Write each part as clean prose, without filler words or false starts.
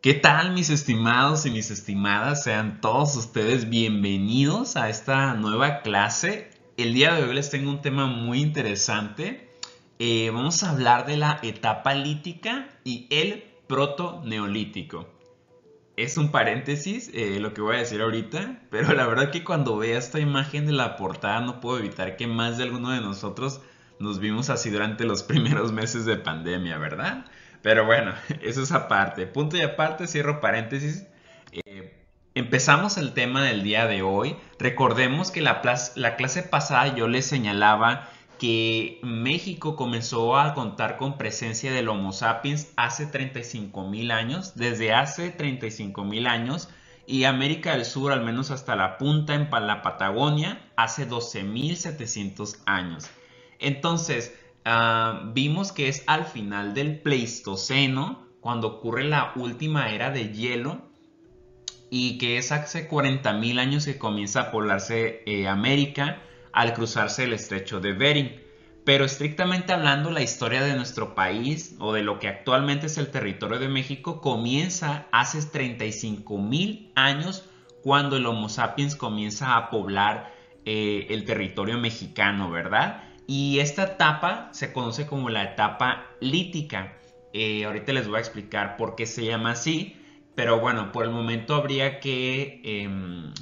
¿Qué tal, mis estimados y mis estimadas? Sean todos ustedes bienvenidos a esta nueva clase. El día de hoy les tengo un tema muy interesante. Vamos a hablar de la etapa lítica y el proto-neolítico. Es un paréntesis lo que voy a decir ahorita, pero la verdad que cuando vea esta imagen de la portada no puedo evitar que más de alguno de nosotros nos vimos así durante los primeros meses de pandemia, ¿verdad? Pero bueno, eso es aparte. Punto y aparte, cierro paréntesis. Empezamos el tema del día de hoy. Recordemos que la clase pasada yo les señalaba que México comenzó a contar con presencia del Homo sapiens hace 35.000 años, desde hace 35.000 años, y América del Sur, al menos hasta la punta en la Patagonia, hace 12.700 años. Entonces, vimos que es al final del Pleistoceno, cuando ocurre la última era de hielo, y que es hace 40.000 años que comienza a poblarse América al cruzarse el estrecho de Bering. Pero estrictamente hablando, la historia de nuestro país o de lo que actualmente es el territorio de México comienza hace 35.000 años, cuando el Homo sapiens comienza a poblar el territorio mexicano, ¿verdad? Y esta etapa se conoce como la etapa lítica. Ahorita les voy a explicar por qué se llama así. Pero bueno, por el momento habría que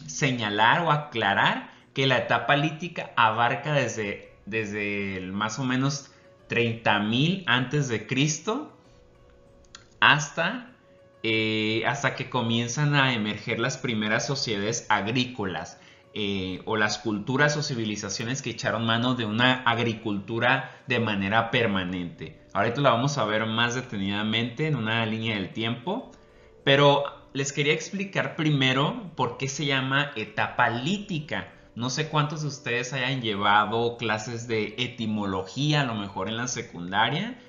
señalar o aclarar que la etapa lítica abarca desde el más o menos 30.000 antes de Cristo hasta, hasta que comienzan a emerger las primeras sociedades agrícolas, o las culturas o civilizaciones que echaron mano de una agricultura de manera permanente. Ahorita la vamos a ver más detenidamente en una línea del tiempo. Pero les quería explicar primero por qué se llama etapa lítica. No sé cuántos de ustedes hayan llevado clases de etimología, a lo mejor en la secundaria,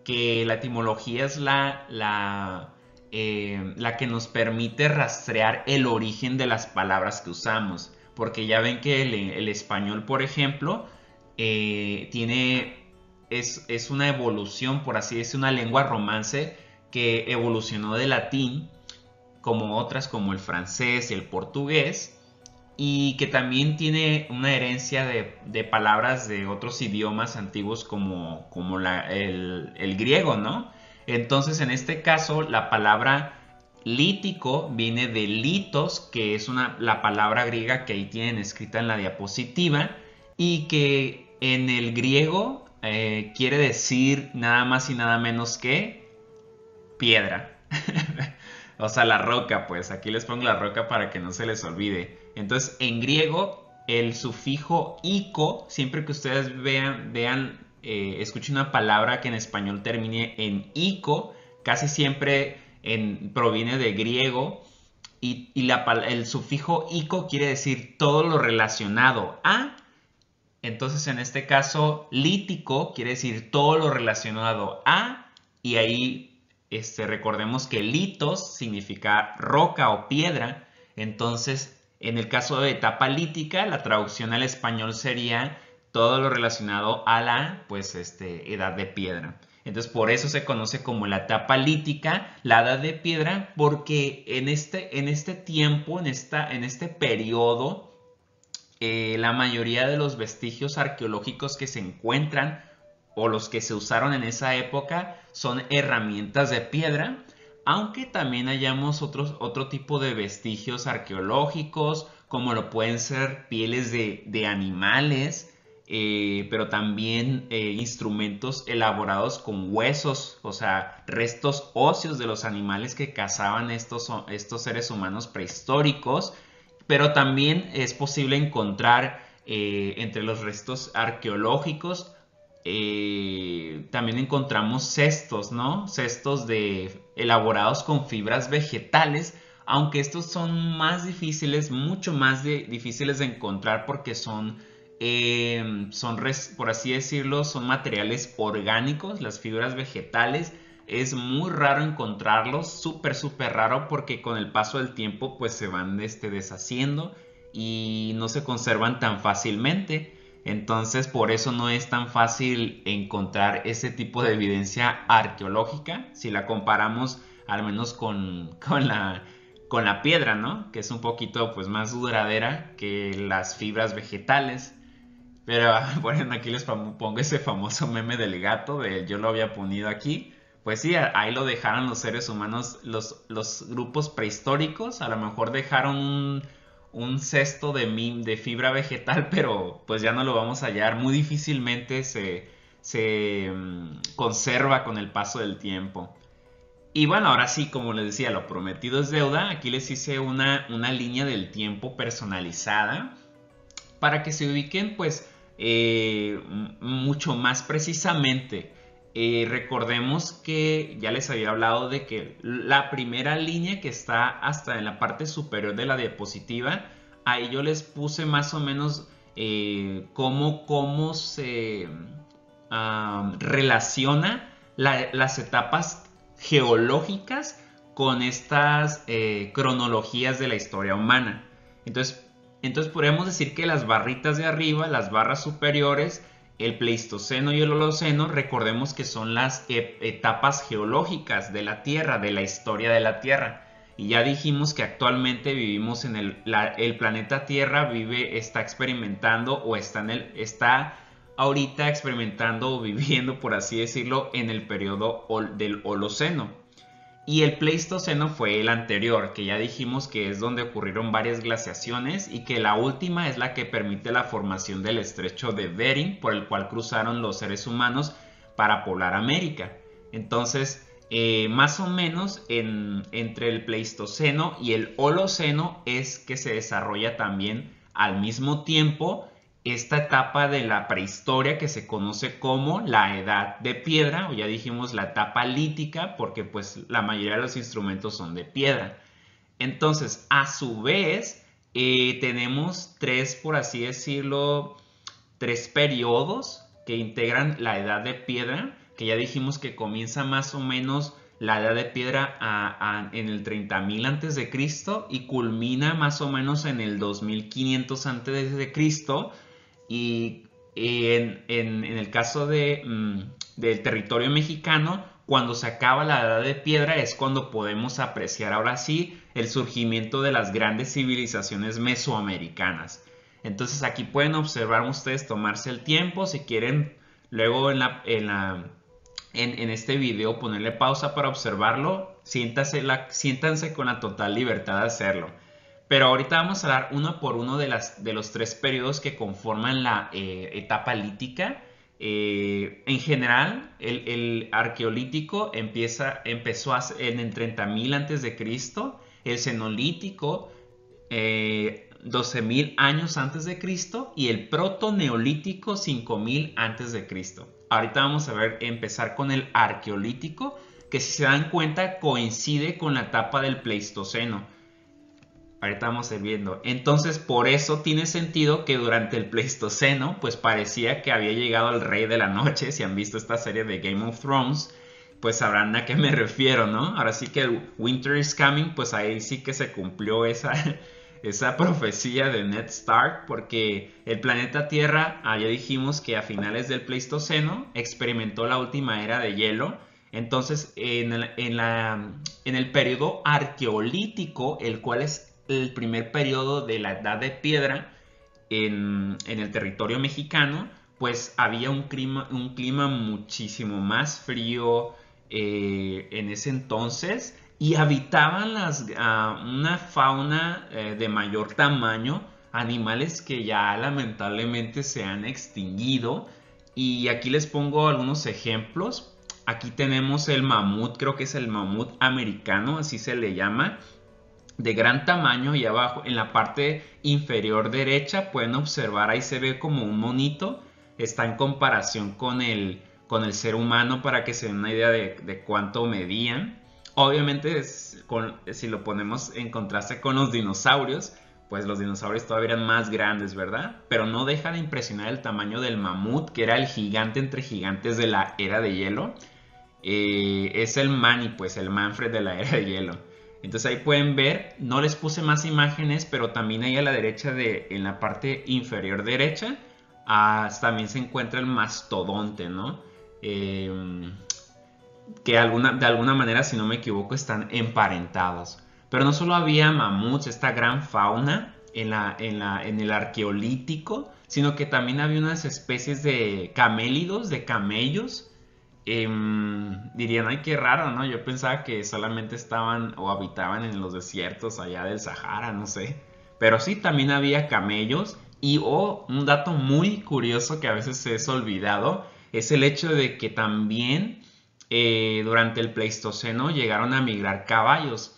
que la etimología es la que nos permite rastrear el origen de las palabras que usamos. Porque ya ven que el español, por ejemplo, es una evolución, por así decirlo, una lengua romance que evolucionó del latín, como otras como el francés y el portugués, y que también tiene una herencia de palabras de otros idiomas antiguos como el griego, ¿no? Entonces, en este caso, la palabra lítico viene de litos, que es la palabra griega que ahí tienen escrita en la diapositiva, y que en el griego quiere decir nada más y nada menos que piedra. O sea, la roca, pues aquí les pongo la roca para que no se les olvide. Entonces, en griego, el sufijo ico, siempre que ustedes escuchen una palabra que en español termine en ico, casi siempre proviene de griego. Y el sufijo ico quiere decir todo lo relacionado a. Entonces, en este caso, lítico quiere decir todo lo relacionado a. Y ahí recordemos que litos significa roca o piedra. Entonces, en el caso de etapa lítica, la traducción al español sería todo lo relacionado a la edad de piedra. Entonces, por eso se conoce como la etapa lítica, la edad de piedra, porque en este tiempo, en este periodo, la mayoría de los vestigios arqueológicos que se encuentran o los que se usaron en esa época son herramientas de piedra, aunque también hallamos otro tipo de vestigios arqueológicos, como lo pueden ser pieles de animales, pero también instrumentos elaborados con huesos, o sea, restos óseos de los animales que cazaban estos seres humanos prehistóricos. Pero también es posible encontrar entre los restos arqueológicos, también encontramos cestos, ¿no? Cestos elaborados con fibras vegetales, aunque estos son más difíciles, mucho más difíciles de encontrar, porque por así decirlo, son materiales orgánicos. Las fibras vegetales es muy raro encontrarlos, súper raro, porque con el paso del tiempo pues se van deshaciendo y no se conservan tan fácilmente. Entonces, por eso no es tan fácil encontrar ese tipo de evidencia arqueológica si la comparamos al menos con la piedra, ¿no? Que es un poquito pues más duradera que las fibras vegetales. Pero bueno, aquí les pongo ese famoso meme del gato, de yo lo había ponido aquí. Pues sí, ahí lo dejaron los seres humanos, los grupos prehistóricos, a lo mejor dejaron un cesto de fibra vegetal, pero pues ya no lo vamos a hallar. Muy difícilmente se conserva con el paso del tiempo. Y bueno, ahora sí, como les decía, lo prometido es deuda. Aquí les hice una línea del tiempo personalizada para que se ubiquen pues mucho más precisamente. Recordemos que ya les había hablado de que la primera línea que está hasta en la parte superior de la diapositiva, ahí yo les puse más o menos cómo se relaciona las etapas geológicas con estas cronologías de la historia humana. Entonces podríamos decir que las barritas de arriba, las barras superiores, el Pleistoceno y el Holoceno, recordemos que son las etapas geológicas de la Tierra, de la historia de la Tierra. Y ya dijimos que actualmente vivimos en el planeta Tierra, está experimentando o está ahorita experimentando o viviendo, por así decirlo, en el periodo del Holoceno. Y el Pleistoceno fue el anterior, que ya dijimos que es donde ocurrieron varias glaciaciones y que la última es la que permite la formación del estrecho de Bering, por el cual cruzaron los seres humanos para poblar América. Entonces, más o menos entre el Pleistoceno y el Holoceno es que se desarrolla también al mismo tiempo esta etapa de la prehistoria que se conoce como la edad de piedra, o ya dijimos la etapa lítica, porque pues la mayoría de los instrumentos son de piedra. Entonces, a su vez, tenemos por así decirlo, tres periodos que integran la edad de piedra, que ya dijimos que comienza más o menos la edad de piedra en el 30.000 antes de Cristo y culmina más o menos en el 2500 antes de Cristo. Y en el caso del territorio mexicano, cuando se acaba la edad de piedra es cuando podemos apreciar ahora sí el surgimiento de las grandes civilizaciones mesoamericanas. Entonces aquí pueden observar ustedes, tomarse el tiempo, si quieren luego en este video ponerle pausa para observarlo, siéntanse con la total libertad de hacerlo. Pero ahorita vamos a hablar uno por uno de los tres periodos que conforman la etapa lítica. En general, el arqueolítico empezó en el 30.000 antes de Cristo, el cenolítico 12.000 años antes de Cristo y el protoneolítico 5.000 antes de Cristo. Ahorita vamos a empezar con el arqueolítico, que si se dan cuenta coincide con la etapa del Pleistoceno. Ahorita vamos a ir viendo. Entonces, por eso tiene sentido que durante el Pleistoceno, pues parecía que había llegado el rey de la noche. Si han visto esta serie de Game of Thrones, pues sabrán a qué me refiero, ¿no? Ahora sí que el Winter is Coming, pues ahí sí que se cumplió esa profecía de Ned Stark, porque el planeta Tierra, ya dijimos que a finales del Pleistoceno experimentó la última era de hielo. Entonces, en el periodo arqueolítico, el cual es el primer periodo de la edad de piedra en el territorio mexicano, pues había un clima muchísimo más frío en ese entonces y habitaban una fauna de mayor tamaño, animales que ya lamentablemente se han extinguido. Y aquí les pongo algunos ejemplos. Aquí tenemos el mamut, creo que es el mamut americano, así se le llama, de gran tamaño. Y abajo en la parte inferior derecha pueden observar, ahí se ve como un monito, está en comparación con el ser humano para que se den una idea de cuánto medían. Obviamente si lo ponemos en contraste con los dinosaurios, pues los dinosaurios todavía eran más grandes, ¿verdad? Pero no deja de impresionar el tamaño del mamut, que era el gigante entre gigantes de la era de hielo. Es el Manny, pues el Manfred de la era de hielo. Entonces ahí pueden ver, no les puse más imágenes, pero también ahí a la derecha, en la parte inferior derecha, también se encuentra el mastodonte, ¿no? que de alguna manera, si no me equivoco, están emparentados. Pero no solo había mamuts, esta gran fauna en el arqueolítico, sino que también había unas especies de camélidos, de camellos. Dirían, ay, qué raro, ¿no? Yo pensaba que solamente estaban o habitaban en los desiertos allá del Sahara, no sé. Pero sí, también había camellos. Y un dato muy curioso que a veces se es olvidado es el hecho de que también durante el Pleistoceno llegaron a migrar caballos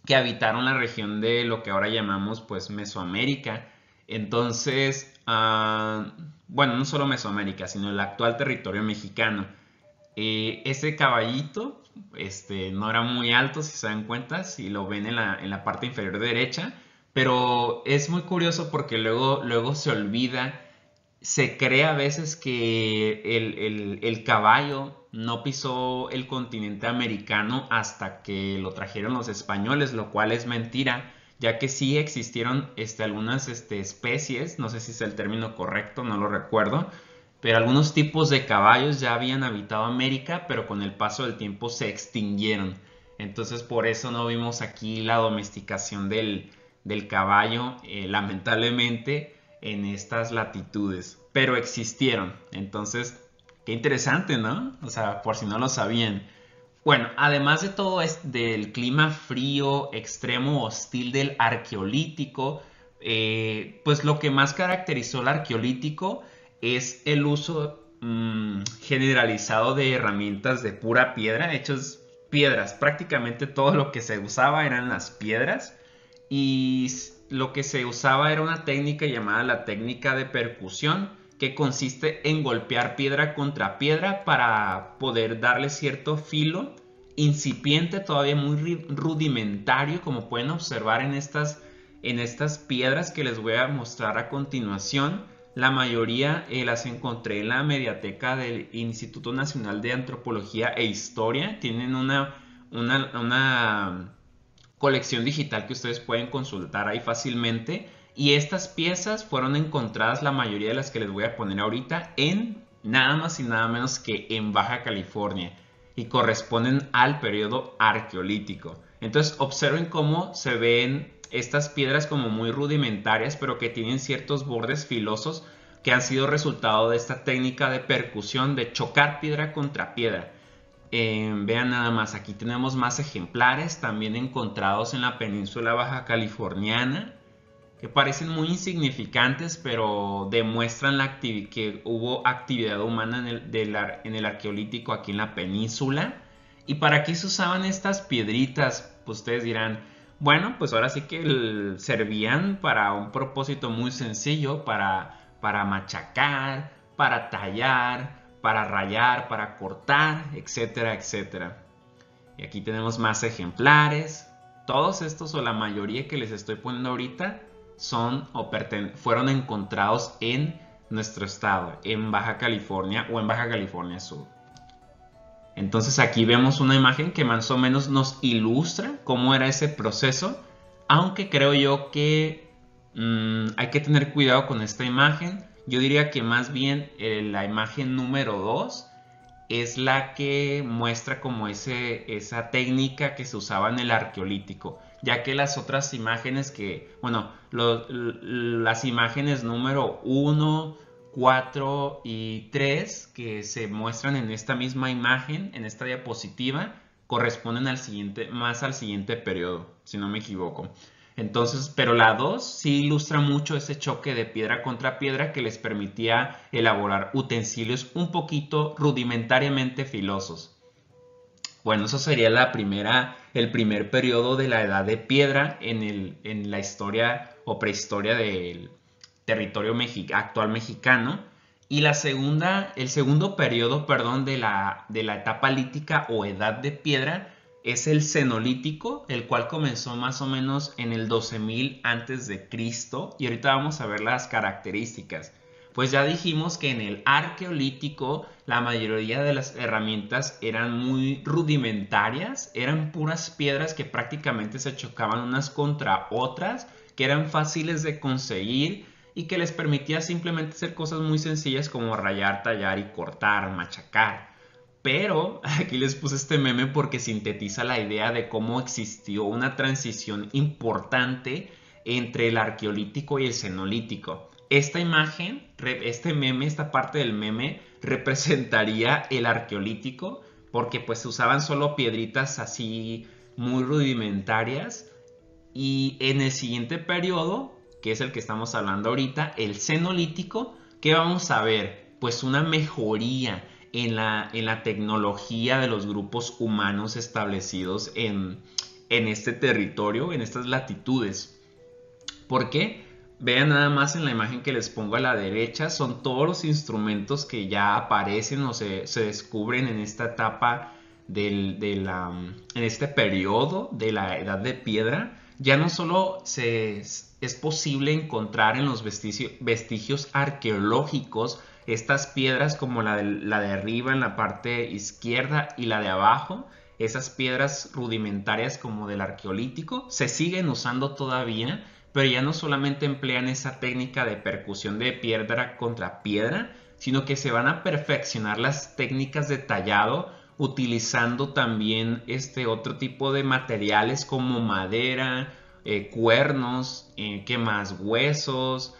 que habitaron la región de lo que ahora llamamos pues Mesoamérica. Entonces, bueno, no solo Mesoamérica, sino el actual territorio mexicano. Ese caballito no era muy alto, si se dan cuenta, si lo ven en la parte inferior derecha, pero es muy curioso porque luego se olvida. Se cree a veces que el caballo no pisó el continente americano hasta que lo trajeron los españoles, lo cual es mentira, ya que sí existieron algunas especies, no sé si es el término correcto, no lo recuerdo, pero algunos tipos de caballos ya habían habitado América, pero con el paso del tiempo se extinguieron. Entonces por eso no vimos aquí la domesticación del caballo, lamentablemente en estas latitudes, pero existieron. Entonces, qué interesante, ¿no? O sea, por si no lo sabían. Bueno, además de todo del clima frío, extremo, hostil del arqueolítico, pues lo que más caracterizó el arqueolítico es el uso generalizado de herramientas de pura piedra, hechas piedras. Prácticamente todo lo que se usaba eran las piedras y lo que se usaba era una técnica llamada la técnica de percusión, que consiste en golpear piedra contra piedra para poder darle cierto filo incipiente, todavía muy rudimentario, como pueden observar en estas piedras que les voy a mostrar a continuación. La mayoría las encontré en la mediateca del Instituto Nacional de Antropología e Historia. Tienen una colección digital que ustedes pueden consultar ahí fácilmente. Y estas piezas fueron encontradas, la mayoría de las que les voy a poner ahorita, en nada más y nada menos que en Baja California, y corresponden al periodo arqueolítico. Entonces observen cómo se ven estas piedras como muy rudimentarias, pero que tienen ciertos bordes filosos que han sido resultado de esta técnica de percusión, de chocar piedra contra piedra. Vean nada más, aquí tenemos más ejemplares también encontrados en la península baja californiana, que parecen muy insignificantes, pero demuestran que hubo actividad humana en el arqueolítico aquí en la península. ¿Y para qué se usaban estas piedritas? Pues ustedes dirán, bueno, pues ahora sí que servían para un propósito muy sencillo, para machacar, para tallar, para rayar, para cortar, etcétera, etcétera. Y aquí tenemos más ejemplares. Todos estos, o la mayoría que les estoy poniendo ahorita, fueron encontrados en nuestro estado, en Baja California o en Baja California Sur. Entonces aquí vemos una imagen que más o menos nos ilustra cómo era ese proceso, aunque creo yo que hay que tener cuidado con esta imagen. Yo diría que más bien la imagen número 2 es la que muestra como esa técnica que se usaba en el arqueolítico, ya que las otras imágenes las imágenes número 1, 4 y 3 que se muestran en esta misma imagen, en esta diapositiva, corresponden más al siguiente periodo, si no me equivoco. Entonces, pero la 2 sí ilustra mucho ese choque de piedra contra piedra que les permitía elaborar utensilios un poquito rudimentariamente filosos. Bueno, eso sería el primer periodo de la edad de piedra en la historia o prehistoria del territorio actual mexicano. Y el segundo periodo, perdón, de la etapa lítica o edad de piedra es el Cenolítico, el cual comenzó más o menos en el 12.000 antes de Cristo, y ahorita vamos a ver las características. Pues ya dijimos que en el Arqueolítico la mayoría de las herramientas eran muy rudimentarias, eran puras piedras que prácticamente se chocaban unas contra otras, que eran fáciles de conseguir y que les permitía simplemente hacer cosas muy sencillas como rayar, tallar y cortar, machacar. Pero aquí les puse este meme porque sintetiza la idea de cómo existió una transición importante entre el arqueolítico y el cenolítico. Esta imagen, este meme, esta parte del meme representaría el arqueolítico porque pues se usaban solo piedritas así muy rudimentarias, y en el siguiente periodo, que es el que estamos hablando ahorita, el cenolítico, ¿qué vamos a ver? Pues una mejoría en la tecnología de los grupos humanos establecidos en este territorio, en estas latitudes. ¿Por qué? Vean nada más en la imagen que les pongo a la derecha, son todos los instrumentos que ya aparecen o se descubren en esta etapa en este periodo de la Edad de Piedra. Ya no solo es posible encontrar en los vestigios arqueológicos estas piedras como la de arriba en la parte izquierda y la de abajo, esas piedras rudimentarias como del arqueolítico, se siguen usando todavía, pero ya no solamente emplean esa técnica de percusión de piedra contra piedra, sino que se van a perfeccionar las técnicas de tallado utilizando también otro tipo de materiales como madera, cuernos, ¿qué más? Huesos,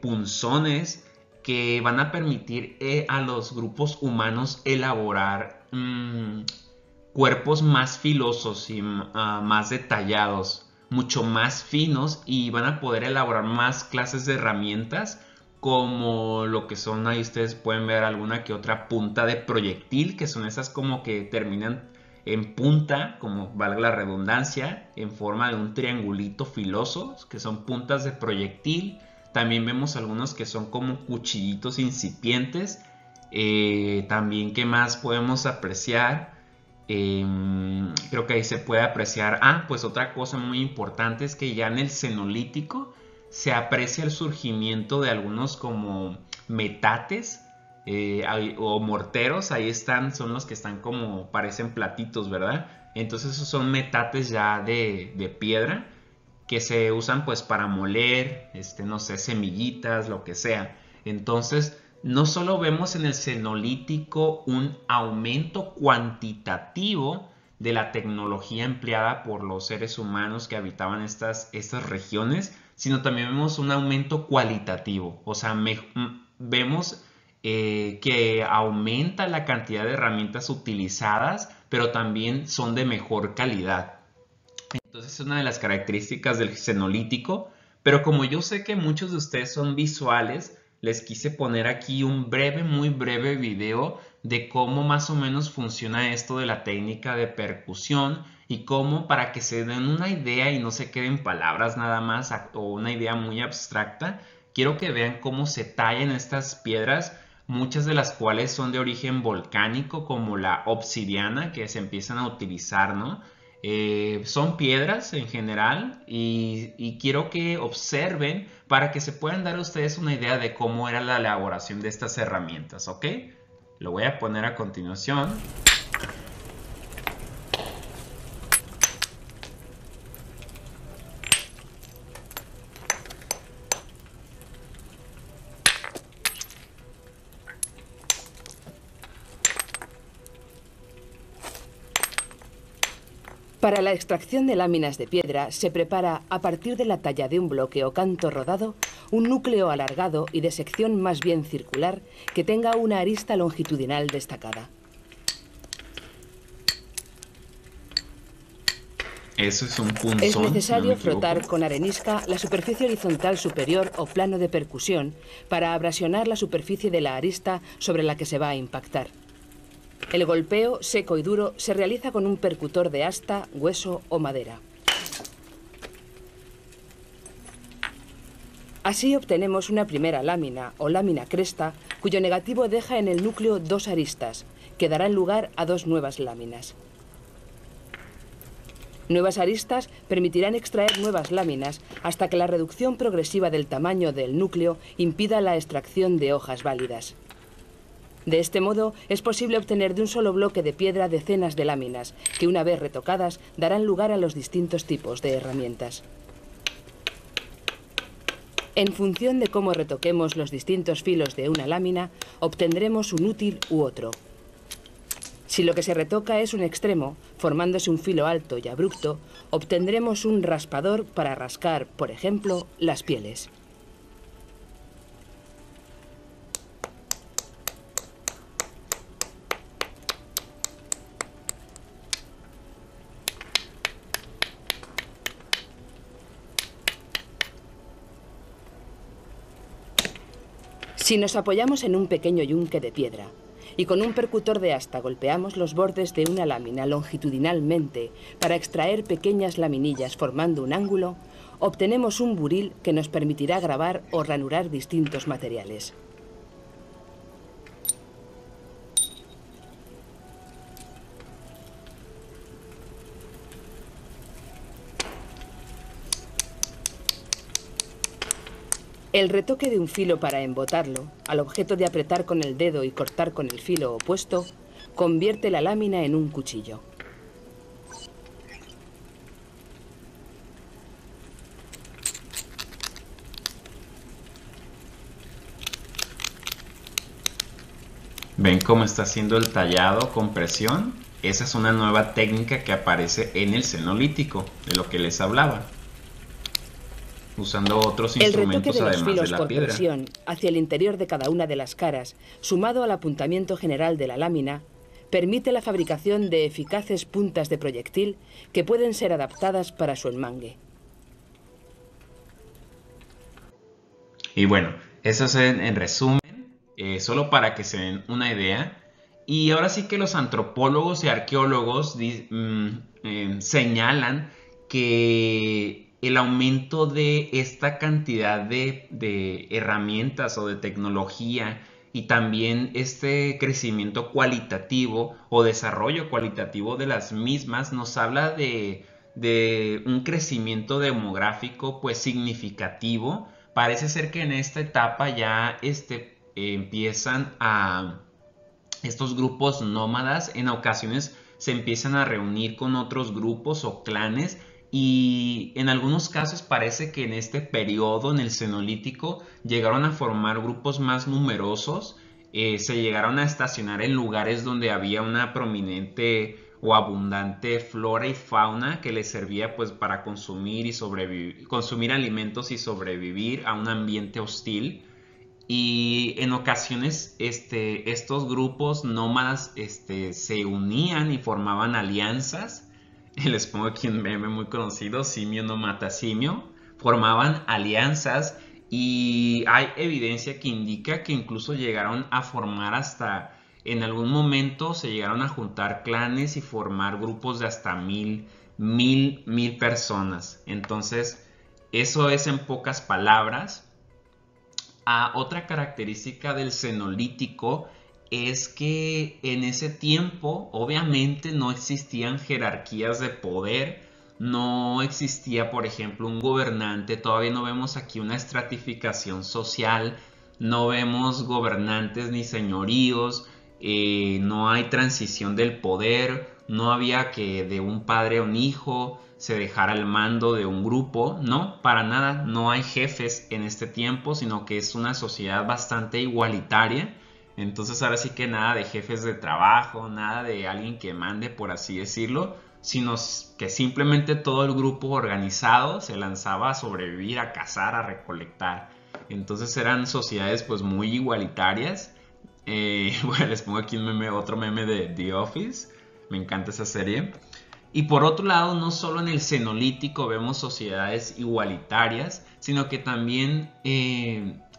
punzones, que van a permitir a los grupos humanos elaborar cuerpos más filosos y más detallados, mucho más finos, y van a poder elaborar más clases de herramientas como lo que son, ahí ustedes pueden ver alguna que otra punta de proyectil, que son esas como que terminan en punta, como valga la redundancia, en forma de un triangulito filoso, que son puntas de proyectil. También vemos algunos que son como cuchillitos incipientes. También, ¿qué más podemos apreciar? Creo que ahí se puede apreciar. Pues otra cosa muy importante es que ya en el cenolítico se aprecia el surgimiento de algunos como metates o morteros. Ahí están, son los que están como, parecen platitos, ¿verdad? Entonces esos son metates ya de piedra que se usan pues para moler, no sé, semillitas, lo que sea. Entonces, no solo vemos en el cenolítico un aumento cuantitativo de la tecnología empleada por los seres humanos que habitaban estas regiones, sino también vemos un aumento cualitativo. O sea, vemos que aumenta la cantidad de herramientas utilizadas, pero también son de mejor calidad. Entonces es una de las características del cenolítico, pero como yo sé que muchos de ustedes son visuales, les quise poner aquí un muy breve video de cómo más o menos funciona esto de la técnica de percusión y cómo, para que se den una idea y no se queden palabras nada más o una idea muy abstracta, quiero que vean cómo se tallan estas piedras, muchas de las cuales son de origen volcánico, como la obsidiana, que se empiezan a utilizar, ¿no? Son piedras en general y quiero que observen para que se puedan dar a ustedes una idea de cómo era la elaboración de estas herramientas, ¿ok? Lo voy a poner a continuación. Para la extracción de láminas de piedra se prepara, a partir de la talla de un bloque o canto rodado, un núcleo alargado y de sección más bien circular que tenga una arista longitudinal destacada. Eso es un punzón. Es necesario frotar con arenisca la superficie horizontal superior o plano de percusión para abrasionar la superficie de la arista sobre la que se va a impactar. El golpeo, seco y duro, se realiza con un percutor de asta, hueso o madera. Así obtenemos una primera lámina o lámina cresta, cuyo negativo deja en el núcleo dos aristas, que darán lugar a dos nuevas láminas. Nuevas aristas permitirán extraer nuevas láminas hasta que la reducción progresiva del tamaño del núcleo impida la extracción de hojas válidas. De este modo, es posible obtener de un solo bloque de piedra decenas de láminas, que una vez retocadas darán lugar a los distintos tipos de herramientas. En función de cómo retoquemos los distintos filos de una lámina, obtendremos un útil u otro. Si lo que se retoca es un extremo, formándose un filo alto y abrupto, obtendremos un raspador para rascar, por ejemplo, las pieles. Si nos apoyamos en un pequeño yunque de piedra y con un percutor de asta golpeamos los bordes de una lámina longitudinalmente para extraer pequeñas laminillas formando un ángulo, obtenemos un buril que nos permitirá grabar o ranurar distintos materiales. El retoque de un filo para embotarlo, al objeto de apretar con el dedo y cortar con el filo opuesto, convierte la lámina en un cuchillo. ¿Ven cómo está haciendo el tallado con presión? Esa es una nueva técnica que aparece en el cenolítico, de lo que les hablaba, usando otros instrumentos El retoque de los además de filos la por piedra. presión hacia el interior de cada una de las caras, sumado al apuntamiento general de la lámina, permite la fabricación de eficaces puntas de proyectil que pueden ser adaptadas para su enmangue. Y bueno, eso es en resumen, solo para que se den una idea. Y ahora sí que los antropólogos y arqueólogos señalan que el aumento de esta cantidad de herramientas o de tecnología y también este crecimiento cualitativo o desarrollo cualitativo de las mismas nos habla de un crecimiento demográfico pues significativo. Parece ser que en esta etapa ya empiezan a estos grupos nómadas en ocasiones se empiezan a reunir con otros grupos o clanes y en algunos casos parece que en este periodo, en el Cenolítico, llegaron a formar grupos más numerosos, se llegaron a estacionar en lugares donde había una prominente o abundante flora y fauna que les servía pues para consumir y sobrevivir, consumir alimentos y sobrevivir a un ambiente hostil. Y en ocasiones estos grupos nómadas se unían y formaban alianzas. Les pongo aquí un meme muy conocido, simio no mata simio. Formaban alianzas y hay evidencia que indica que incluso llegaron a formar hasta, en algún momento se llegaron a juntar clanes y formar grupos de hasta mil personas. Entonces, eso es en pocas palabras. Otra característica del Cenolítico es que en ese tiempo obviamente no existían jerarquías de poder, no existía por ejemplo un gobernante, todavía no vemos aquí una estratificación social, no vemos gobernantes ni señoríos, no hay transición del poder, no había que de un padre a un hijo se dejara el mando de un grupo, no, para nada, no hay jefes en este tiempo, sino que es una sociedad bastante igualitaria. Entonces ahora sí que nada de jefes de trabajo, nada de alguien que mande, por así decirlo, sino que simplemente todo el grupo organizado se lanzaba a sobrevivir, a cazar, a recolectar. Entonces eran sociedades pues muy igualitarias. Bueno, les pongo aquí otro meme de The Office, me encanta esa serie. Y por otro lado, no solo en el Cenolítico vemos sociedades igualitarias, sino que también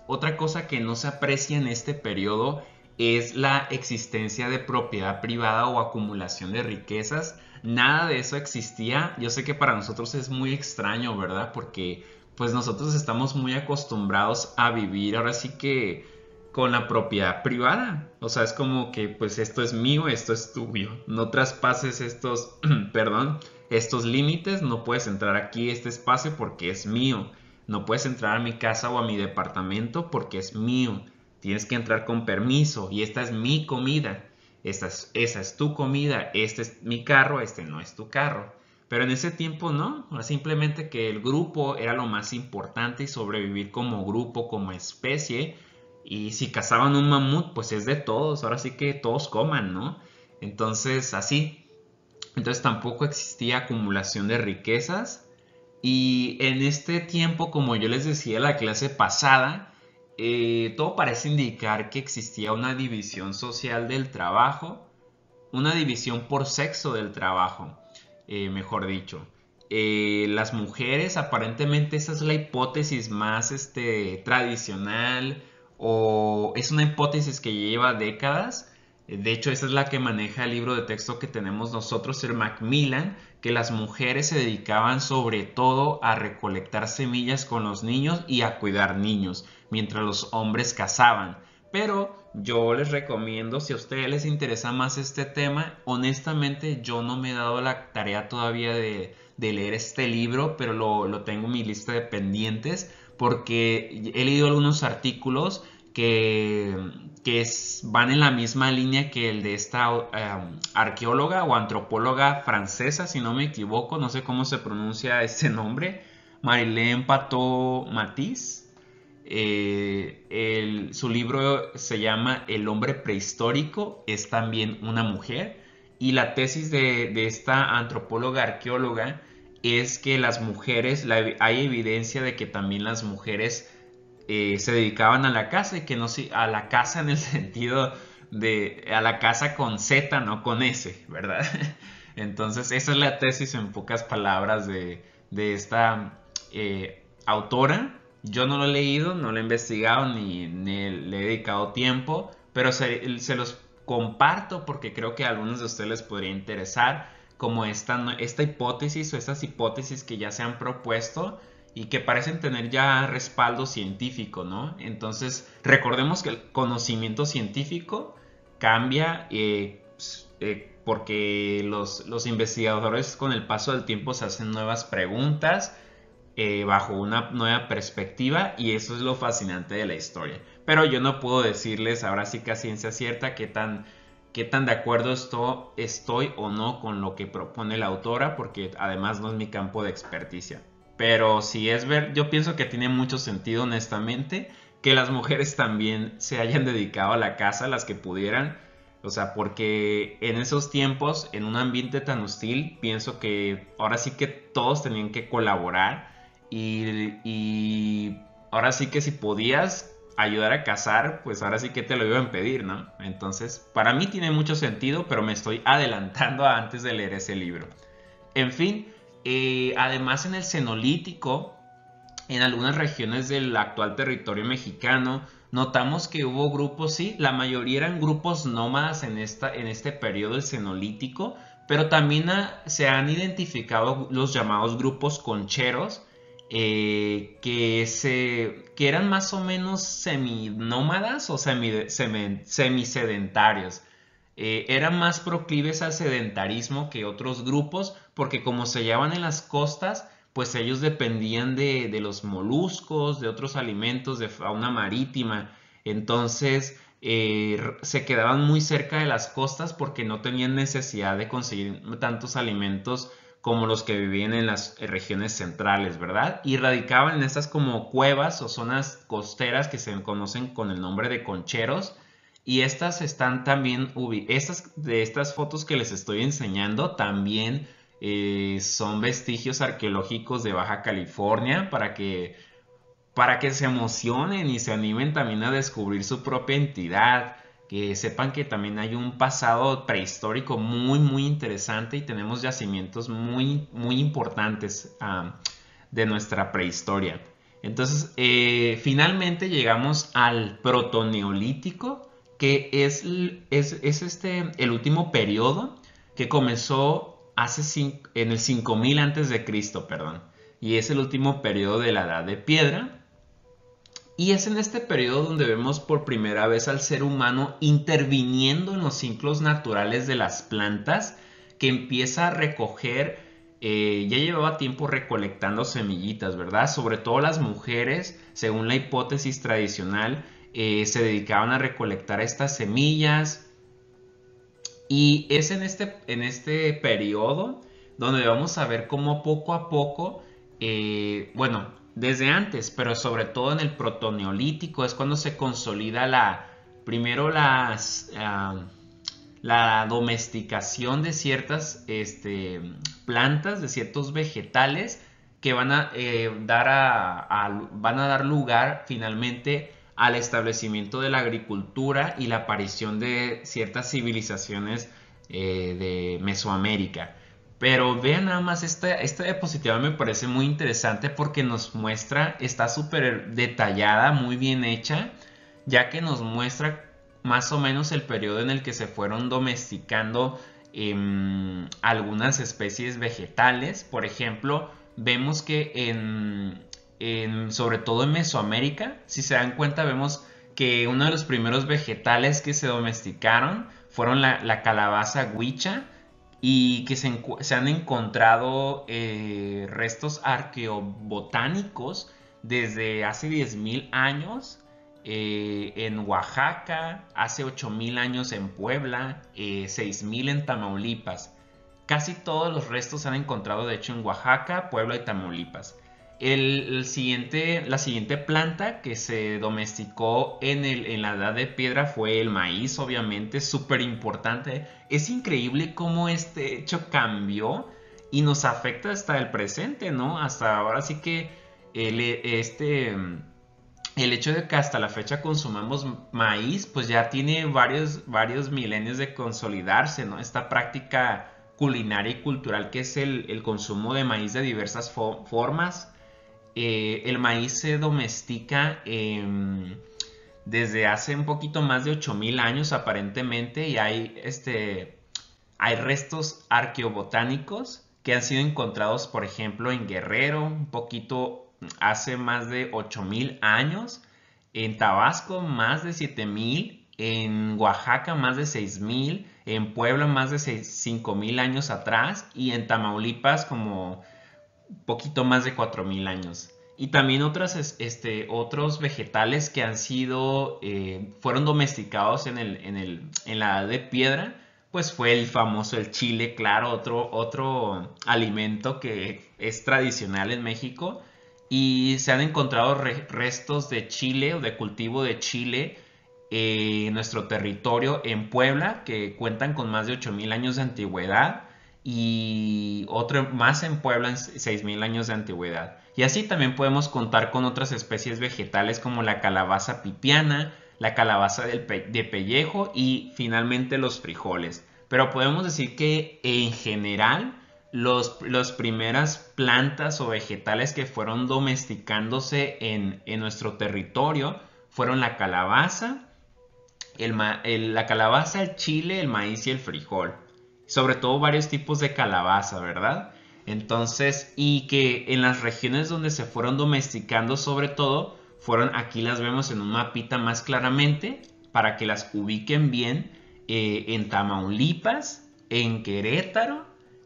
otra cosa que no se aprecia en este periodo es la existencia de propiedad privada o acumulación de riquezas. Nada de eso existía. Yo sé que para nosotros es muy extraño, ¿verdad? Porque pues nosotros estamos muy acostumbrados a vivir ahora sí que con la propiedad privada. O sea, es como que pues esto es mío, esto es tuyo. No traspases estos, perdón, estos límites. No puedes entrar aquí a este espacio porque es mío. No puedes entrar a mi casa o a mi departamento porque es mío. Tienes que entrar con permiso y esta es mi comida. Esa es tu comida, este es mi carro, este no es tu carro. Pero en ese tiempo no, simplemente que el grupo era lo más importante y sobrevivir como grupo, como especie. Y si cazaban un mamut, pues es de todos, ahora sí que todos coman, ¿no? Entonces, así. Entonces tampoco existía acumulación de riquezas. Y en este tiempo, como yo les decía en la clase pasada, todo parece indicar que existía una división social del trabajo, una división por sexo del trabajo, mejor dicho. Las mujeres, aparentemente esa es la hipótesis más tradicional, o es una hipótesis que lleva décadas. De hecho, esa es la que maneja el libro de texto que tenemos nosotros, el Macmillan, que las mujeres se dedicaban sobre todo a recolectar semillas con los niños y a cuidar niños, mientras los hombres cazaban. Pero yo les recomiendo, si a ustedes les interesa más este tema, honestamente yo no me he dado la tarea todavía de leer este libro, pero lo tengo en mi lista de pendientes porque he leído algunos artículos que van en la misma línea que el de esta arqueóloga o antropóloga francesa, si no me equivoco, no sé cómo se pronuncia este nombre, Marilyn Patot Matisse. Su libro se llama El hombre prehistórico, es también una mujer, y la tesis de esta antropóloga arqueóloga es que las mujeres, hay evidencia de que también las mujeres se dedicaban a la casa, y que no a la casa en el sentido de a la casa con Z, no con S, ¿verdad? Entonces esa es la tesis en pocas palabras de esta autora. Yo no lo he leído, no lo he investigado, ni le he dedicado tiempo, pero se los comparto porque creo que a algunos de ustedes les podría interesar, como esta hipótesis o estas hipótesis que ya se han propuesto y que parecen tener ya respaldo científico, ¿no? Entonces, recordemos que el conocimiento científico cambia porque los investigadores con el paso del tiempo se hacen nuevas preguntas bajo una nueva perspectiva, y eso es lo fascinante de la historia. Pero yo no puedo decirles ahora sí que a ciencia cierta qué tan de acuerdo estoy o no con lo que propone la autora, porque además no es mi campo de experticia. Pero si es yo pienso que tiene mucho sentido, honestamente, que las mujeres también se hayan dedicado a la casa, las que pudieran. O sea, porque en esos tiempos, en un ambiente tan hostil, pienso que ahora sí que todos tenían que colaborar, y ahora sí que si podías ayudar a cazar, pues ahora sí que te lo iban a pedir, ¿no? Entonces, para mí tiene mucho sentido, pero me estoy adelantando antes de leer ese libro. En fin, además en el Cenolítico, en algunas regiones del actual territorio mexicano, notamos que hubo grupos, sí, la mayoría eran grupos nómadas en este periodo del Cenolítico, pero también se han identificado los llamados grupos concheros, que eran más o menos seminómadas o semisedentarios. Eran más proclives al sedentarismo que otros grupos, porque como se hallaban en las costas, pues ellos dependían de los moluscos, de otros alimentos, de fauna marítima. Entonces se quedaban muy cerca de las costas porque no tenían necesidad de conseguir tantos alimentos como los que vivían en las regiones centrales, ¿verdad? Y radicaban en estas como cuevas o zonas costeras que se conocen con el nombre de concheros. Y estas están también de estas fotos que les estoy enseñando también son vestigios arqueológicos de Baja California, para que se emocionen y se animen también a descubrir su propia entidad, que sepan que también hay un pasado prehistórico muy muy interesante, y tenemos yacimientos muy muy importantes de nuestra prehistoria. Entonces finalmente llegamos al protoneolítico, que es el último periodo, que comenzó en el 5000 antes de Cristo, perdón, y es el último periodo de la Edad de Piedra. Y es en este periodo donde vemos por primera vez al ser humano interviniendo en los ciclos naturales de las plantas, que empieza a recoger, ya llevaba tiempo recolectando semillitas, ¿verdad? Sobre todo las mujeres, según la hipótesis tradicional, se dedicaban a recolectar estas semillas. Y es en este periodo donde vamos a ver cómo poco a poco, bueno, desde antes, pero sobre todo en el protoneolítico, es cuando se consolida primero la domesticación de ciertas plantas, de ciertos vegetales que van a dar lugar finalmente al establecimiento de la agricultura y la aparición de ciertas civilizaciones de Mesoamérica. Pero vean nada más, esta diapositiva me parece muy interesante porque nos muestra, está súper detallada, muy bien hecha, ya que nos muestra más o menos el periodo en el que se fueron domesticando algunas especies vegetales. Por ejemplo, vemos que sobre todo en Mesoamérica, si se dan cuenta, vemos que uno de los primeros vegetales que se domesticaron fueron la calabaza huicha, y que se han encontrado restos arqueobotánicos desde hace 10.000 años en Oaxaca, hace 8.000 años en Puebla, 6.000 en Tamaulipas. Casi todos los restos se han encontrado de hecho en Oaxaca, Puebla y Tamaulipas. La siguiente planta que se domesticó en la edad de piedra fue el maíz, obviamente, súper importante. Es increíble cómo este hecho cambió y nos afecta hasta el presente, ¿no? Hasta ahora sí que el hecho de que hasta la fecha consumamos maíz, pues ya tiene varios milenios de consolidarse, ¿no? Esta práctica culinaria y cultural que es el consumo de maíz de diversas formas. El maíz se domestica desde hace un poquito más de 8.000 años aparentemente, y hay restos arqueobotánicos que han sido encontrados, por ejemplo, en Guerrero, un poquito hace más de 8.000 años, en Tabasco más de 7.000, en Oaxaca más de 6.000, en Puebla más de 5.000 años atrás, y en Tamaulipas como poquito más de 4.000 años. Y también otros vegetales que fueron domesticados en la edad de piedra, pues fue el famoso el chile, claro, otro alimento que es tradicional en México, y se han encontrado restos de chile o de cultivo de chile en nuestro territorio en Puebla, que cuentan con más de 8.000 años de antigüedad, y otro más en Puebla en 6.000 años de antigüedad. Y así también podemos contar con otras especies vegetales como la calabaza pipiana, la calabaza de pellejo y finalmente los frijoles. Pero podemos decir que en general las primeras plantas o vegetales que fueron domesticándose en nuestro territorio fueron la calabaza, el chile, el maíz y el frijol. Sobre todo varios tipos de calabaza, ¿verdad? Entonces, y que en las regiones donde se fueron domesticando sobre todo, aquí las vemos en un mapita más claramente, para que las ubiquen bien, en Tamaulipas, en Querétaro,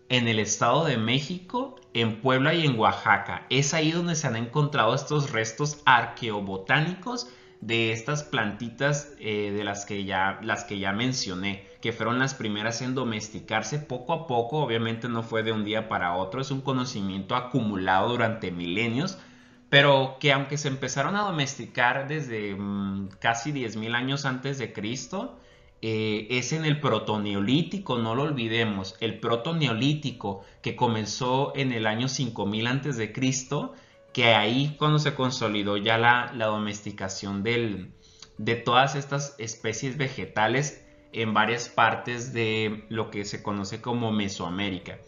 en el Estado de México, en Puebla y en Oaxaca. Es ahí donde se han encontrado estos restos arqueobotánicos de estas plantitas de las que ya mencioné, que fueron las primeras en domesticarse poco a poco. Obviamente no fue de un día para otro, es un conocimiento acumulado durante milenios, pero que aunque se empezaron a domesticar desde casi 10.000 años antes de Cristo, es en el protoneolítico, no lo olvidemos, el protoneolítico que comenzó en el año 5.000 antes de Cristo, que ahí cuando se consolidó ya la domesticación de todas estas especies vegetales en varias partes de lo que se conoce como Mesoamérica.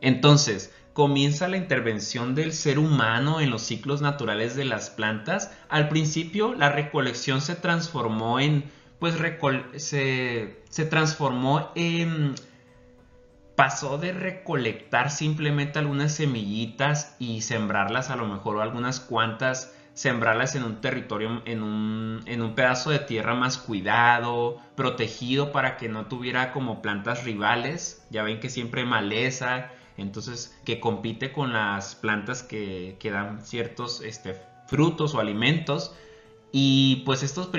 Entonces, comienza la intervención del ser humano en los ciclos naturales de las plantas. Al principio, la recolección se transformó pasó de recolectar simplemente algunas semillitas y sembrarlas, a lo mejor algunas cuantas, sembrarlas en un territorio, en un pedazo de tierra más cuidado, protegido para que no tuviera como plantas rivales. Ya ven que siempre hay maleza, entonces que compite con las plantas que dan ciertos frutos o alimentos. Y pues estos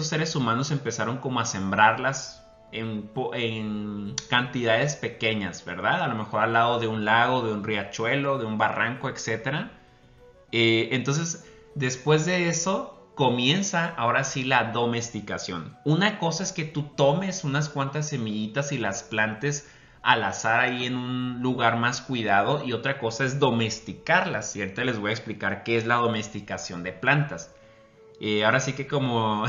seres humanos empezaron como a sembrarlas en cantidades pequeñas, ¿verdad? A lo mejor al lado de un lago, de un riachuelo, de un barranco, etc. Entonces, después de eso, comienza ahora sí la domesticación. Una cosa es que tú tomes unas cuantas semillitas y las plantes al azar ahí en un lugar más cuidado, y otra cosa es domesticarlas. Y ahorita les voy a explicar qué es la domesticación de plantas. Ahora sí que como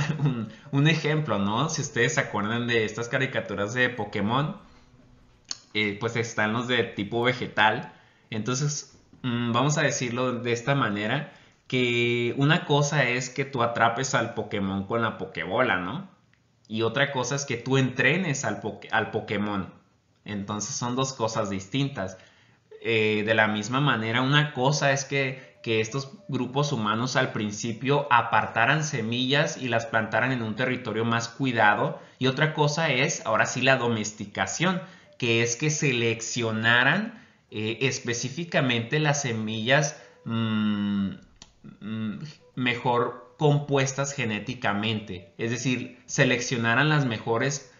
un ejemplo, ¿no? Si ustedes se acuerdan de estas caricaturas de Pokémon, pues están los de tipo vegetal. Entonces, vamos a decirlo de esta manera, que una cosa es que tú atrapes al Pokémon con la Pokébola, ¿no? Y otra cosa es que tú entrenes al Pokémon. Entonces son dos cosas distintas. De la misma manera, una cosa es que estos grupos humanos al principio apartaran semillas y las plantaran en un territorio más cuidado, y otra cosa es ahora sí la domesticación, que es que seleccionaran específicamente las semillas mejor compuestas genéticamente, es decir, seleccionaran las mejores,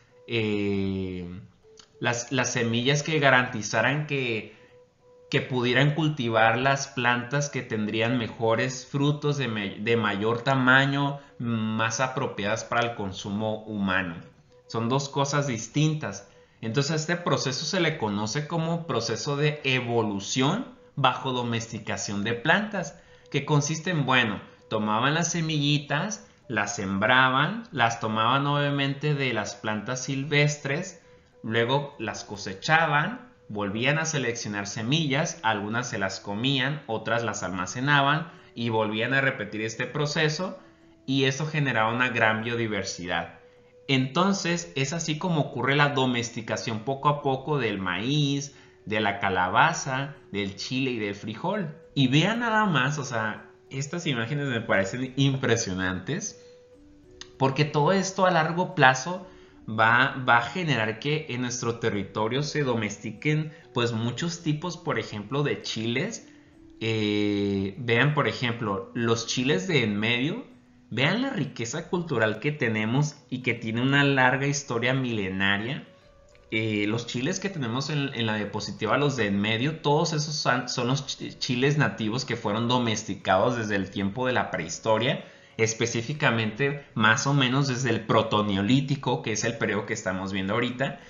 las semillas que garantizaran que pudieran cultivar las plantas que tendrían mejores frutos de mayor tamaño, más apropiadas para el consumo humano. Son dos cosas distintas. Entonces a este proceso se le conoce como proceso de evolución bajo domesticación de plantas, que consiste en, bueno, tomaban las semillitas, las sembraban, las tomaban obviamente de las plantas silvestres, luego las cosechaban, volvían a seleccionar semillas, algunas se las comían, otras las almacenaban y volvían a repetir este proceso, y eso generaba una gran biodiversidad. Entonces es así como ocurre la domesticación poco a poco del maíz, de la calabaza, del chile y del frijol. Y vean nada más, o sea, estas imágenes me parecen impresionantes, porque todo esto a largo plazo va a generar que en nuestro territorio se domestiquen pues muchos tipos, por ejemplo, de chiles. Vean, por ejemplo, los chiles de en medio. Vean la riqueza cultural que tenemos y que tiene una larga historia milenaria. Los chiles que tenemos en la diapositiva, los de en medio, todos esos son los chiles nativos que fueron domesticados desde el tiempo de la prehistoria, específicamente más o menos desde el protoneolítico, que es el periodo que estamos viendo ahorita.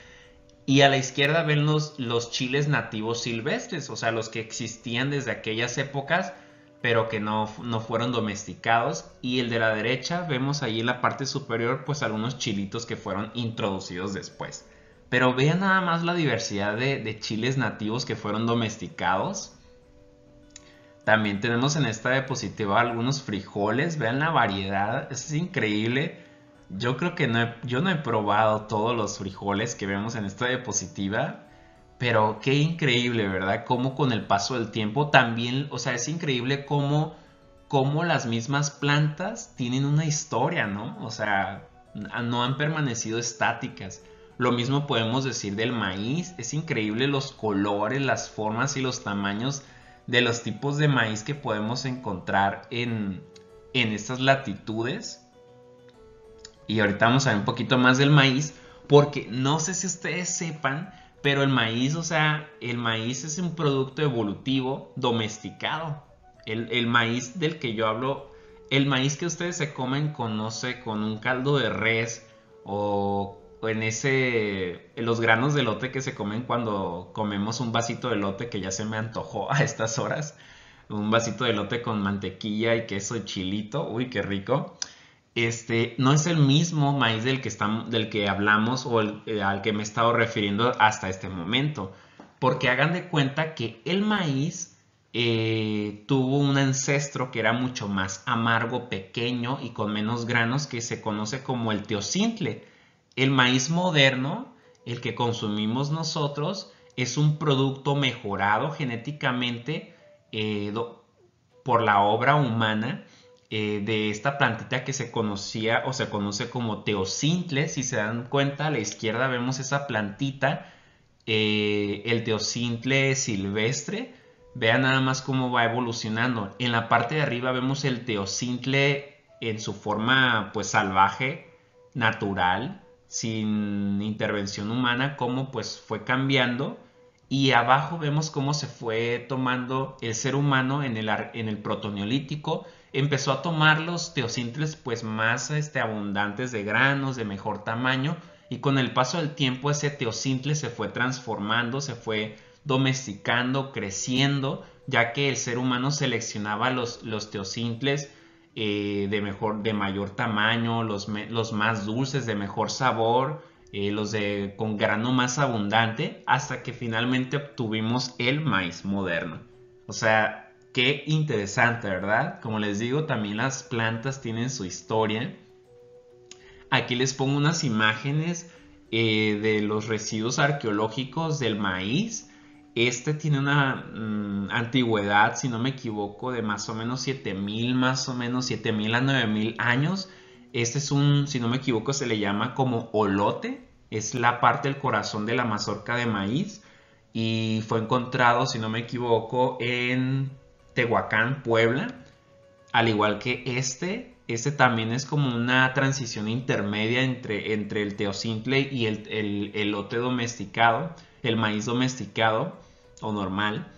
Y a la izquierda ven los chiles nativos silvestres, o sea, los que existían desde aquellas épocas, pero que no fueron domesticados. Y el de la derecha vemos ahí en la parte superior pues algunos chilitos que fueron introducidos después. Pero vean nada más la diversidad de chiles nativos que fueron domesticados. También tenemos en esta diapositiva algunos frijoles. Vean la variedad, es increíble. Yo creo que yo no he probado todos los frijoles que vemos en esta diapositiva. Pero qué increíble, ¿verdad? Cómo con el paso del tiempo también, o sea, es increíble cómo las mismas plantas tienen una historia, ¿no? O sea, no han permanecido estáticas. Lo mismo podemos decir del maíz. Es increíble los colores, las formas y los tamaños de los tipos de maíz que podemos encontrar en estas latitudes. Y ahorita vamos a ver un poquito más del maíz, porque no sé si ustedes sepan, pero el maíz, o sea, el maíz es un producto evolutivo domesticado. El maíz del que yo hablo, el maíz que ustedes se comen con, no sé, con un caldo de res o en los granos de elote que se comen cuando comemos un vasito de elote, que ya se me antojó a estas horas. Un vasito de elote con mantequilla y queso y chilito, uy, qué rico. No es el mismo maíz del que hablamos o al que me he estado refiriendo hasta este momento. Porque hagan de cuenta que el maíz tuvo un ancestro que era mucho más amargo, pequeño y con menos granos, que se conoce como el teocintle. El maíz moderno, el que consumimos nosotros, es un producto mejorado genéticamente por la obra humana, de esta plantita que se conocía o se conoce como teocintle. Si se dan cuenta, a la izquierda vemos esa plantita, el teocintle silvestre. Vean nada más cómo va evolucionando. En la parte de arriba vemos el teocintle en su forma pues salvaje, natural, sin intervención humana, cómo pues fue cambiando. Y abajo vemos cómo se fue tomando el ser humano en el protoneolítico. Empezó a tomar los teocintles pues más abundantes de granos, de mejor tamaño. Y con el paso del tiempo ese teocintle se fue transformando, se fue domesticando, creciendo, ya que el ser humano seleccionaba los teocintles de mayor tamaño, los más dulces, de mejor sabor, con grano más abundante, hasta que finalmente obtuvimos el maíz moderno. O sea, qué interesante, ¿verdad? Como les digo, también las plantas tienen su historia. Aquí les pongo unas imágenes de los residuos arqueológicos del maíz. Este tiene una antigüedad, si no me equivoco, de más o menos 7.000 a 9.000 años. Este es si no me equivoco, se le llama como olote. Es la parte del corazón de la mazorca de maíz. Y fue encontrado, si no me equivoco, en Tehuacán, Puebla. Al igual que este también es como una transición intermedia entre el teocintle y el elote domesticado, el maíz domesticado o normal,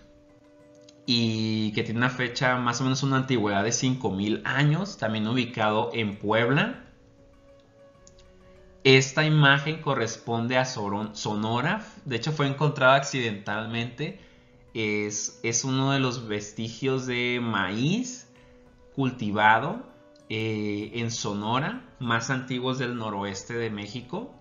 y que tiene una fecha más o menos una antigüedad de 5.000 años, también ubicado en Puebla. Esta imagen corresponde a Sonora, de hecho fue encontrada accidentalmente, es uno de los vestigios de maíz cultivado en Sonora, más antiguos del noroeste de México.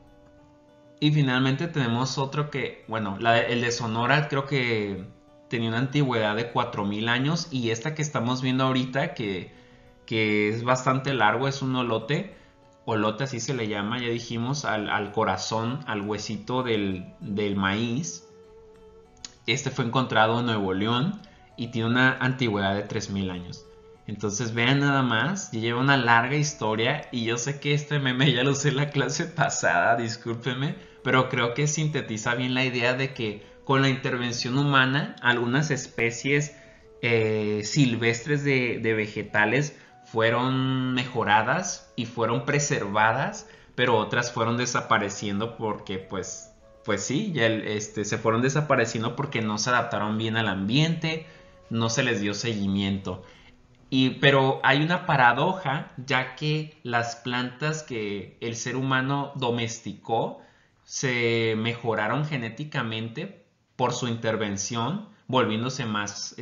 Y finalmente tenemos otro que, bueno, el de Sonora creo que tenía una antigüedad de 4.000 años, y esta que estamos viendo ahorita que es bastante largo, es un olote así se le llama, ya dijimos, al corazón, al huesito del maíz. Este fue encontrado en Nuevo León y tiene una antigüedad de 3.000 años. Entonces vean nada más, ya lleva una larga historia, y yo sé que este meme ya lo usé en la clase pasada, discúlpenme, pero creo que sintetiza bien la idea de que con la intervención humana algunas especies silvestres de vegetales fueron mejoradas y fueron preservadas, pero otras fueron desapareciendo porque pues sí, ya se fueron desapareciendo porque no se adaptaron bien al ambiente, no se les dio seguimiento. Pero hay una paradoja, ya que las plantas que el ser humano domesticó se mejoraron genéticamente por su intervención, volviéndose más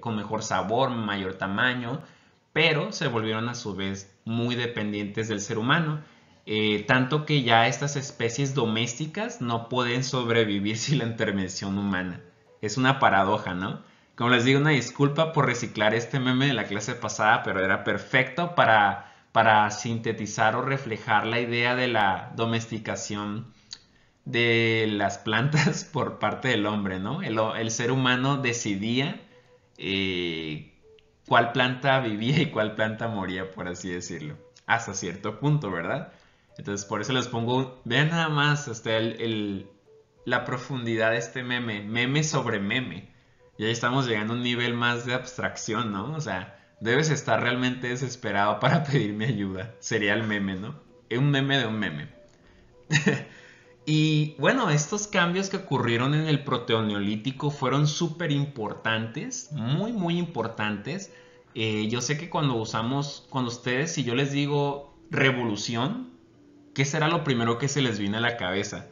con mejor sabor, mayor tamaño, pero se volvieron a su vez muy dependientes del ser humano. Tanto que ya estas especies domésticas no pueden sobrevivir sin la intervención humana. Es una paradoja, ¿no? Como les digo, una disculpa por reciclar este meme de la clase pasada, pero era perfecto para sintetizar o reflejar la idea de la domesticación de las plantas por parte del hombre, ¿no? El ser humano decidía cuál planta vivía y cuál planta moría, por así decirlo. Hasta cierto punto, ¿verdad? Entonces por eso les pongo, vean nada más hasta la profundidad de este meme sobre meme. Y ahí estamos llegando a un nivel más de abstracción, ¿no? O sea, debes estar realmente desesperado para pedirme ayuda. Sería el meme, ¿no? Un meme de un meme. Y bueno, estos cambios que ocurrieron en el protoneolítico fueron súper importantes, muy, muy importantes. Yo sé que cuando ustedes, si yo les digo revolución, ¿qué será lo primero que se les viene a la cabeza?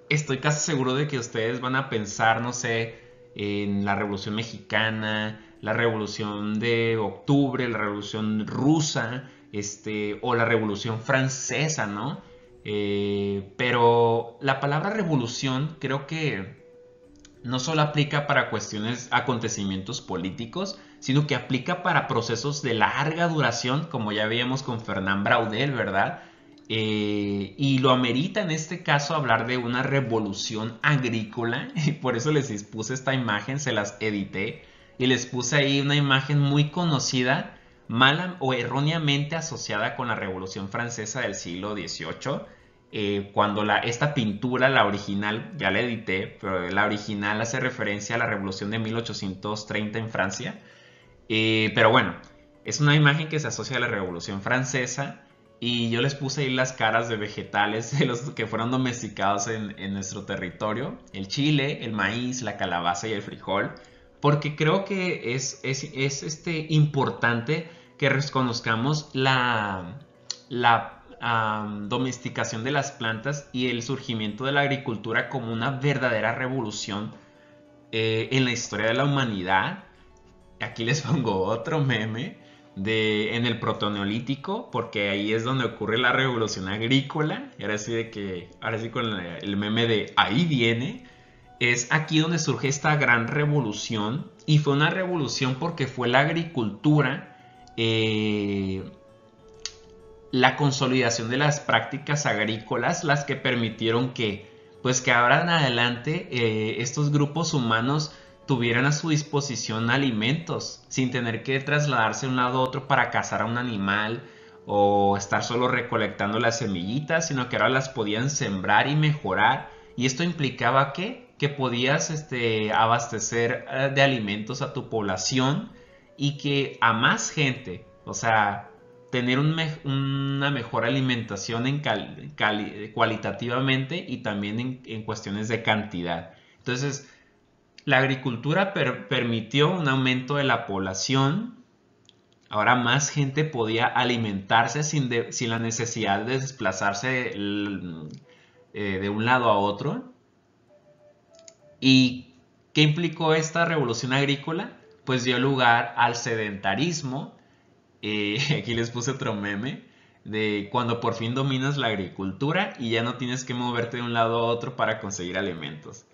Estoy casi seguro de que ustedes van a pensar, no sé, en la Revolución Mexicana, la Revolución de Octubre, la Revolución Rusa, o la Revolución Francesa, ¿no? Pero la palabra revolución creo que no solo aplica para acontecimientos políticos, sino que aplica para procesos de larga duración, como ya veíamos con Fernand Braudel, ¿verdad? Y lo amerita en este caso hablar de una revolución agrícola, y por eso les puse esta imagen, se las edité y les puse ahí una imagen muy conocida, mala o erróneamente asociada con la Revolución Francesa del siglo XVIII. Cuando esta pintura, la original, ya la edité, pero la original hace referencia a la Revolución de 1830 en Francia. Pero bueno, es una imagen que se asocia a la Revolución Francesa. y yo les puse ahí las caras de vegetales de los que fueron domesticados en nuestro territorio, el chile, el maíz, la calabaza y el frijol, porque creo que es importante que reconozcamos la domesticación de las plantas y el surgimiento de la agricultura como una verdadera revolución en la historia de la humanidad. Aquí les pongo otro meme en el protoneolítico, porque ahí es donde ocurre la revolución agrícola. Y ahora sí con el meme de ahí viene, es aquí donde surge esta gran revolución. Y fue una revolución porque fue la agricultura, la consolidación de las prácticas agrícolas, las que permitieron que, pues que ahora en adelante estos grupos humanos tuvieran a su disposición alimentos sin tener que trasladarse de un lado a otro para cazar a un animal o estar solo recolectando las semillitas, sino que ahora las podían sembrar y mejorar. Y esto implicaba que podías abastecer de alimentos a tu población y que a más gente, o sea, tener una mejor alimentación cualitativamente y también en cuestiones de cantidad. Entonces, la agricultura permitió un aumento de la población. Ahora más gente podía alimentarse sin la necesidad de desplazarse de un lado a otro. ¿Y qué implicó esta revolución agrícola? Pues dio lugar al sedentarismo. Aquí les puse otro meme de cuando por fin dominas la agricultura y ya no tienes que moverte de un lado a otro para conseguir alimentos.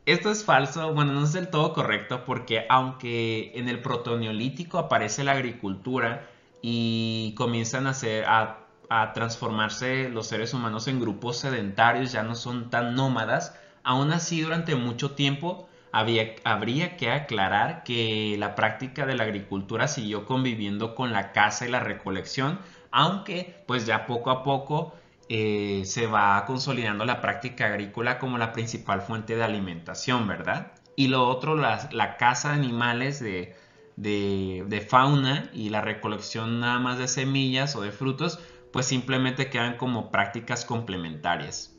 Esto es falso, bueno, no es del todo correcto, porque aunque en el protoneolítico aparece la agricultura y comienzan a transformarse los seres humanos en grupos sedentarios, ya no son tan nómadas, aún así durante mucho tiempo habría que aclarar que la práctica de la agricultura siguió conviviendo con la caza y la recolección, aunque pues ya poco a poco se va consolidando la práctica agrícola como la principal fuente de alimentación, ¿verdad? Y lo otro, la caza de animales de fauna y la recolección nada más de semillas o de frutos, pues simplemente quedan como prácticas complementarias.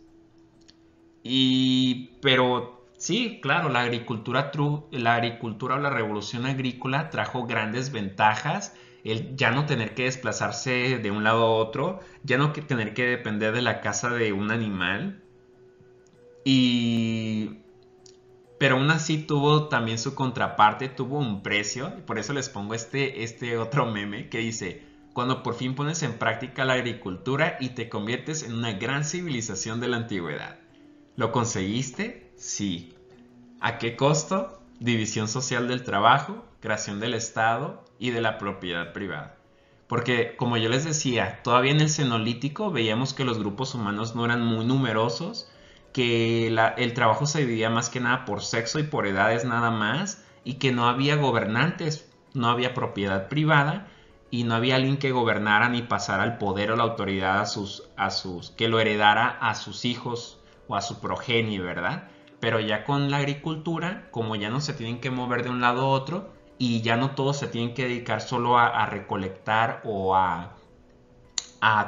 Pero sí, claro, la agricultura o la revolución agrícola trajo grandes ventajas, el ya no tener que desplazarse de un lado a otro, ya no tener que depender de la caza de un animal. Pero aún así tuvo también su contraparte, tuvo un precio, y por eso les pongo este otro meme que dice: cuando por fin pones en práctica la agricultura y te conviertes en una gran civilización de la antigüedad. ¿Lo conseguiste? Sí. ¿A qué costo? División social del trabajo, creación del Estado y de la propiedad privada. Porque, como yo les decía, todavía en el Cenolítico veíamos que los grupos humanos no eran muy numerosos, que el trabajo se dividía más que nada por sexo y por edades nada más, y que no había gobernantes, no había propiedad privada, y no había alguien que gobernara ni pasara el poder o la autoridad que lo heredara a sus hijos o a su progenie, ¿verdad? Pero ya con la agricultura, como ya no se tienen que mover de un lado a otro y ya no todos se tienen que dedicar solo a recolectar o a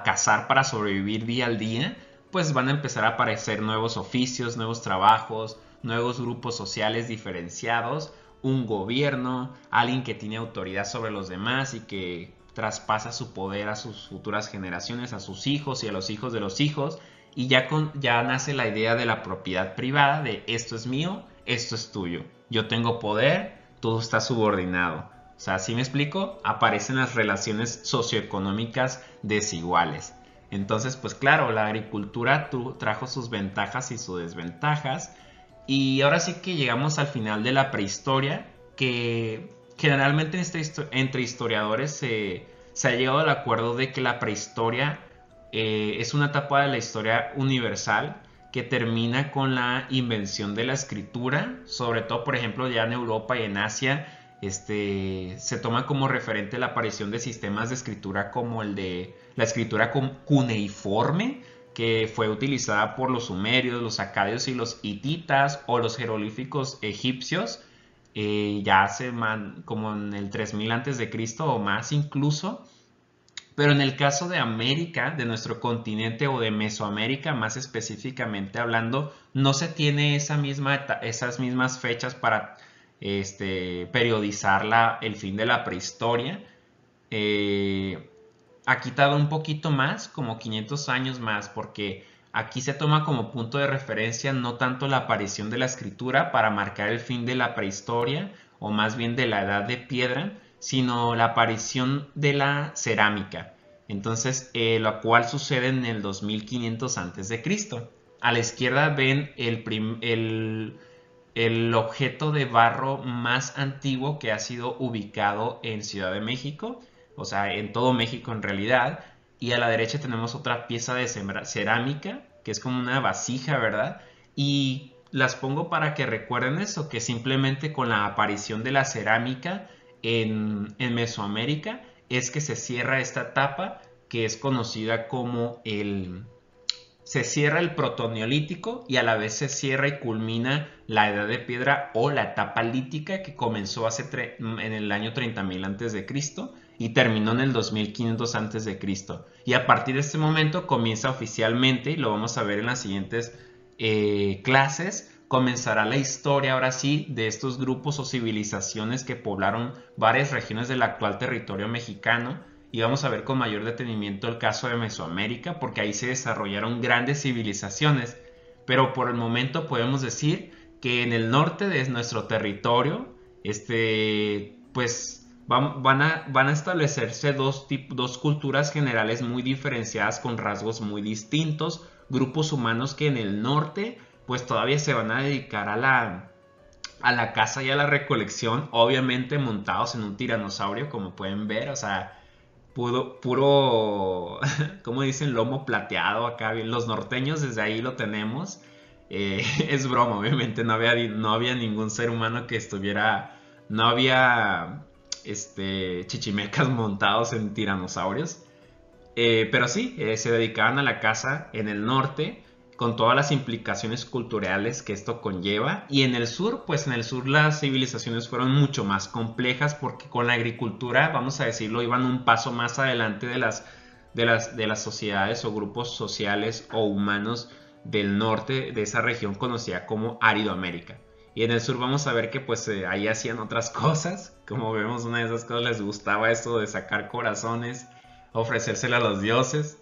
cazar para sobrevivir día al día, pues van a empezar a aparecer nuevos oficios, nuevos trabajos, nuevos grupos sociales diferenciados, un gobierno, alguien que tiene autoridad sobre los demás y que traspasa su poder a sus futuras generaciones, a sus hijos y a los hijos de los hijos. Y ya nace la idea de la propiedad privada, de esto es mío, esto es tuyo. Yo tengo poder, tú estás subordinado. O sea, ¿sí me explico? Aparecen las relaciones socioeconómicas desiguales. Entonces, pues claro, la agricultura trajo sus ventajas y sus desventajas. Y ahora sí que llegamos al final de la prehistoria, que generalmente entre historiadores se ha llegado al acuerdo de que la prehistoria es una etapa de la historia universal que termina con la invención de la escritura, sobre todo por ejemplo ya en Europa y en Asia. Se toma como referente la aparición de sistemas de escritura como el de la escritura cuneiforme, que fue utilizada por los sumerios, los acadios y los hititas, o los jeroglíficos egipcios, ya como en el 3000 a.C. o más incluso. Pero en el caso de América, de nuestro continente o de Mesoamérica más específicamente hablando, no se tiene esas mismas fechas para periodizar el fin de la prehistoria. Aquí tarda un poquito más, como 500 años más, porque aquí se toma como punto de referencia no tanto la aparición de la escritura para marcar el fin de la prehistoria, o más bien de la edad de piedra, sino la aparición de la cerámica. Entonces, lo cual sucede en el 2500 a.C. A la izquierda ven el objeto de barro más antiguo que ha sido ubicado en Ciudad de México, o sea, en todo México en realidad. Y a la derecha tenemos otra pieza de cerámica, que es como una vasija, ¿verdad? Y las pongo para que recuerden eso, que simplemente con la aparición de la cerámica en Mesoamérica es que se cierra esta etapa que es conocida como se cierra el protoneolítico y a la vez se cierra y culmina la edad de piedra o la etapa lítica que comenzó en el año 30.000 a.C. y terminó en el 2500 a.C. Y a partir de este momento comienza oficialmente, y lo vamos a ver en las siguientes clases, comenzará la historia ahora sí de estos grupos o civilizaciones que poblaron varias regiones del actual territorio mexicano, y vamos a ver con mayor detenimiento el caso de Mesoamérica porque ahí se desarrollaron grandes civilizaciones, pero por el momento podemos decir que en el norte de nuestro territorio pues van a establecerse dos culturas generales muy diferenciadas con rasgos muy distintos, grupos humanos que en el norte pues todavía se van a dedicar a la caza y a la recolección, obviamente montados en un tiranosaurio, como pueden ver, o sea, puro como dicen, lomo plateado acá, los norteños desde ahí lo tenemos. Es broma, obviamente no había ningún ser humano que estuviera, no había chichimecas montados en tiranosaurios. Pero sí, se dedicaban a la caza en el norte, con todas las implicaciones culturales que esto conlleva. Y en el sur, pues en el sur las civilizaciones fueron mucho más complejas porque con la agricultura, vamos a decirlo, iban un paso más adelante de las sociedades o grupos sociales o humanos del norte de esa región conocida como Aridoamérica. Y en el sur vamos a ver que pues ahí hacían otras cosas. Como vemos, una de esas cosas les gustaba esto de sacar corazones, ofrecérsela a los dioses,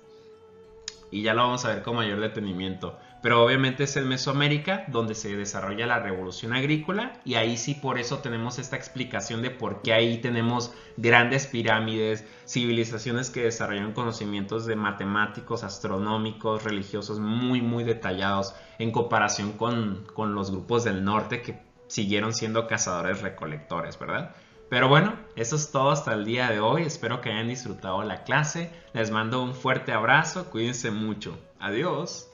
y ya lo vamos a ver con mayor detenimiento. Pero obviamente es en Mesoamérica donde se desarrolla la revolución agrícola, y ahí sí, por eso tenemos esta explicación de por qué ahí tenemos grandes pirámides, civilizaciones que desarrollan conocimientos de matemáticos, astronómicos, religiosos muy muy detallados en comparación con los grupos del norte que siguieron siendo cazadores recolectores, ¿verdad? Pero bueno, eso es todo hasta el día de hoy. Espero que hayan disfrutado la clase. Les mando un fuerte abrazo. Cuídense mucho. Adiós.